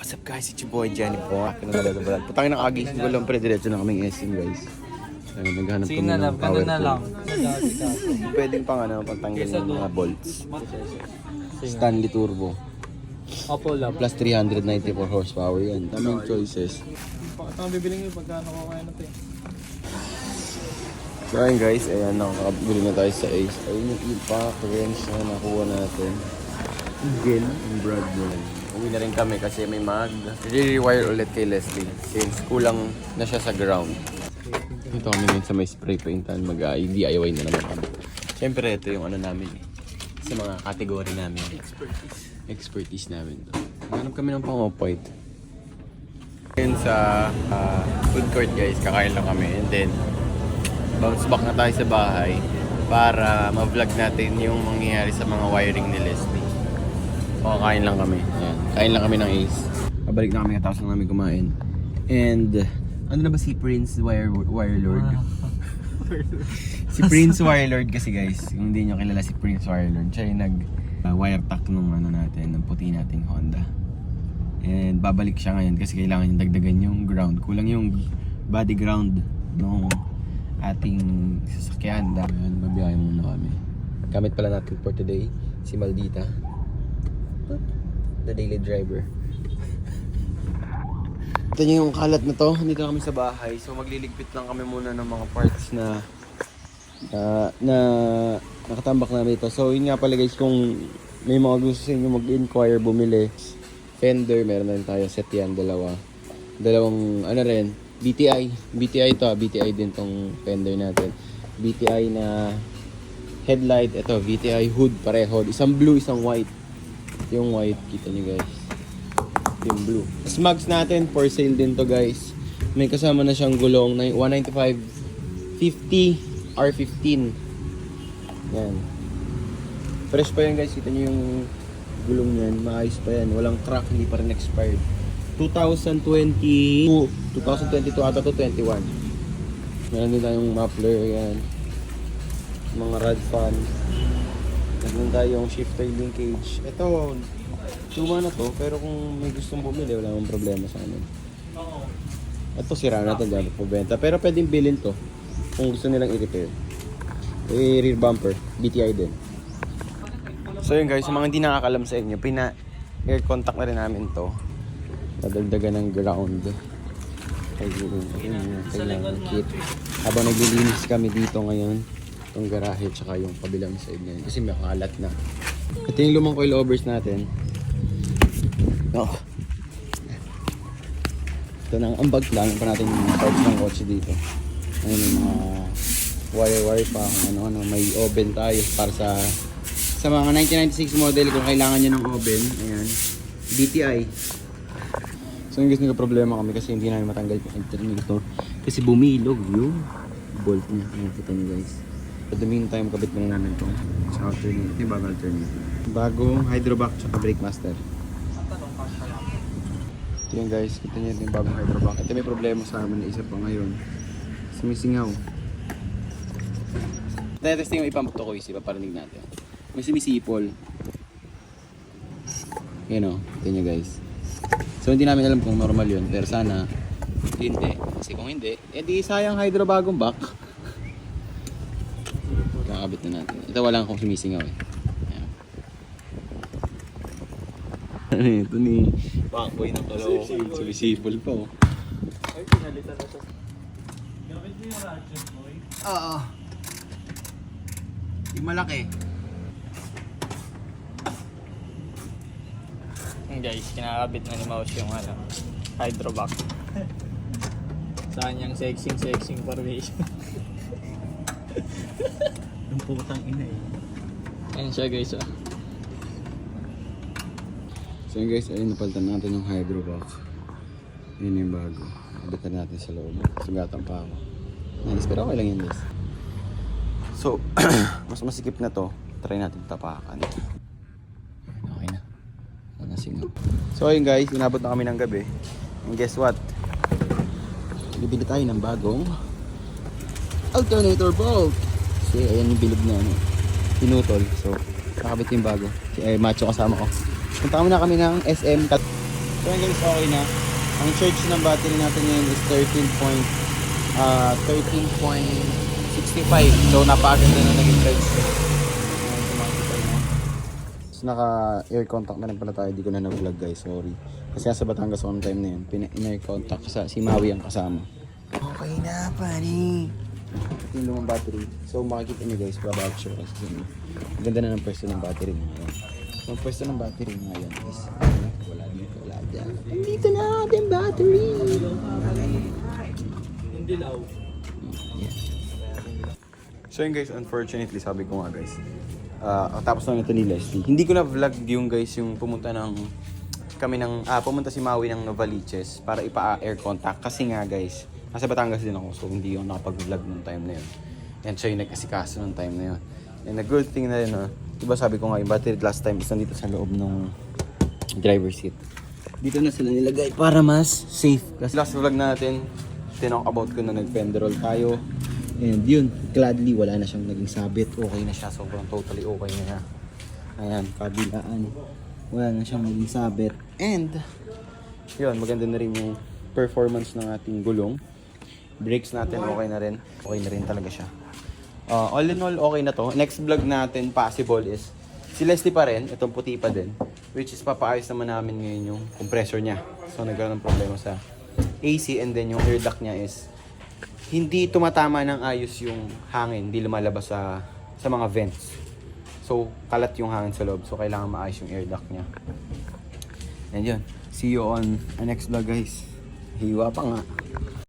What's up guys, it's your boy Jenny po. Putangin ng agising ko lang pre, diretso na kaming SM guys. Ayun, naghanap kami ng power na lang. Pwedeng pang pagtanggal ng mga bolts. Stanley Turbo. Opo lang. Plus 394 horsepower yan. Daming choices. Ang bibiling nyo pagkano ko kaya natin. So ayun guys, ayan, nakakabili na tayo sa Ace. Ayun yung impact wrench na nakuha natin. Again, yung brand mo. Uwi na rin kami kasi may re-rewire ulit kay Leslie since kulang na siya sa ground. Ito kami ngayon sa may spray paintan, mag-DIY na naman kami. Siyempre ito yung ano namin sa mga category namin. Expertise namin to. Hanap kami ng pang-off-white. Ngayon sa food court guys, kakain lang kami and then bounce back na tayo sa bahay para ma-vlog natin yung mangyayari sa mga wiring ni Leslie. O, kain lang kami. Ayan. Kain lang kami ng Ace. Pabalik na kami tapos lang namin kumain. And, ano na ba si Prince Wirelord? Si Prince Wirelord kasi guys, kung hindi nyo kilala si Prince Wirelord, siya yung nag-wire tack nung ano natin, ng puti nating Honda. And babalik siya ngayon kasi kailangan yung dagdagan yung ground. Kulang yung body ground ng ating sasakyan. Ayan, mabiyahe muna kami. Gamit pala natin for today, si Maldita. The daily driver. Ito yung kalat na to. Dito kami sa bahay. So magliligpit lang kami muna ng mga parts na nakatambak namin ito. So yun nga pala guys, kung may mga gusto sa inyo mag-inquire, bumili. Fender, meron na rin tayo. Set yan, dalawang ano rin, BTI to, BTI din tong Fender natin. BTI na headlight, ito BTI hood pareho. Isang blue, isang white. Yung white, kita nyo guys. Yung blue. As mags natin, for sale din to guys. May kasama na siyang gulong na 195/50 R15. Yan. Fresh pa yan guys, kita nyo yung gulong yan. Maayos pa yan. Walang crack, hindi pa rin expired. 2022 ata to 21. Meron din tayong muffler yan. Mga rod fan. Meron tayong shifter linkage. Ito, luma na to, pero kung may gustong bumili, wala namang problema sa amin. Ito sira na ito, dapat po benta. Pero pwedeng bilhin to kung gusto nilang i-repair. Rear bumper, BTI din. So yun guys, sa mga hindi nakakalam sa inyo, air contact na rin namin to. Dadagdagan ng ground. Kailangan kit. Habang naglilinis kami dito ngayon, itong garahe tsaka yung kabilang side na yun. Kasi may kalat na. Ito yung lumang coilovers natin. Oh. Ito na ang ambag lang. Pa natin yung parts ng kotse dito. Ayun yung mga wire pa. Ano, may oven tayo para sa mga 1996 model kung kailangan nyo ng oven. Ayan. BTI. So yung guys, nagka-problema kami kasi hindi namin matanggal yung alternator. Kasi bumilog yung bolt niya. Ayan, kita nyo guys. At the meantime, kabit muna namin itong sa alternator. Yung bagong alternator. Bagong hydrovac tsaka brake master. Ito yun guys, kita nyo yung bagong hydrovac. Ito may problema sa amin na isa pa ngayon. Sumisingaw. Testing yung ipamp to ko isi, paparinig natin. May sumisipol. Yan o, ito nyo guys. So hindi namin alam kung normal yun, pero sana hindi. Kasi kung hindi, edi sayang hydro bagong back. Kakabit na natin. Ito wala akong sumisingaw eh. Ano ito ni Pacboy ng kalawa ko. Sumisipol pa oh. Ay, pinalitan na siya. Gamit mo yung ratchet boy? Oo. Yung malaki. Guys, kinakabit na ni Mouse yung hydrovac. Saan yung sexing formation? Yung putang ina eh. Ayan siya guys oh. So yun guys, ayun napalitan natin yung hydrovac. Yun yung bago. Nabitan natin sa loob. Sugatan pa ako. Nice, pero okay lang yun guys. So, mas masikip na to. Try natin tapakan. Okay na. Nangasingaw. So ayun guys, inabot na kami ng gabi. And guess what? Bibili tayo ng bagong alternator bolt. Kasi ayan yung bilog na pinutol. So, kakabit yung bago. Macho kasama ko. Punta muna kami ng SM. So yun guys, okay na. Ang charge ng battery natin ngayon is 13.65. So napakaganda na naging charge. So naka air contact na rin pala tayo. Di ko na nag-vlog guys, sorry. Kasi nasa Batangas on time na yun. Pina-air contact sa si Maui ang kasama. Okay na pare. Ito yung lumang battery. So makikita nyo guys, about sure kasi ang ganda na ng pwesto ng battery mo ngayon. So ang pwesto ng battery mo ngayon is wala dito, wala dyan. Nandito na ating battery. Hindi law. Yeah. So yun guys, unfortunately sabi ko nga guys, tapos na ito ni Leslie. Hindi ko na vlog yung guys yung pumunta si Maui ng Novaliches para ipa-air contact kasi nga guys, nasa Batangas din ako so hindi yung nakapag-vlog nung time na yun. And siya yung nag-asikaso nung time na yun. And the good thing na yun, diba sabi ko nga yung battery last time is nandito sa loob ng driver seat. Dito na sila nilagay para mas safe. Kasi last vlog natin, tinok about ko na nag-penderol tayo. And yun, gladly wala na siyang naging sabit. Okay na siya, sobrang totally okay na siya. Ayan, kabilaan. Wala na siyang naging sabit. And, yun, maganda na rin yung performance ng ating gulong. Brakes natin, okay na rin. Okay na rin talaga siya. All in all, okay na to. Next vlog natin, possible is, si Leslie pa rin, itong puti pa din. Which is, papaayos naman namin ngayon yung compressor niya. So, nagkaroon ng problema sa AC and then yung air duct niya is, hindi tumatama ng ayos yung hangin, hindi lumalabas sa mga vents. So, kalat yung hangin sa loob. So, kailangan maayos yung air duct niya. And yun. See you on our next vlog, guys. Hiwa pa nga.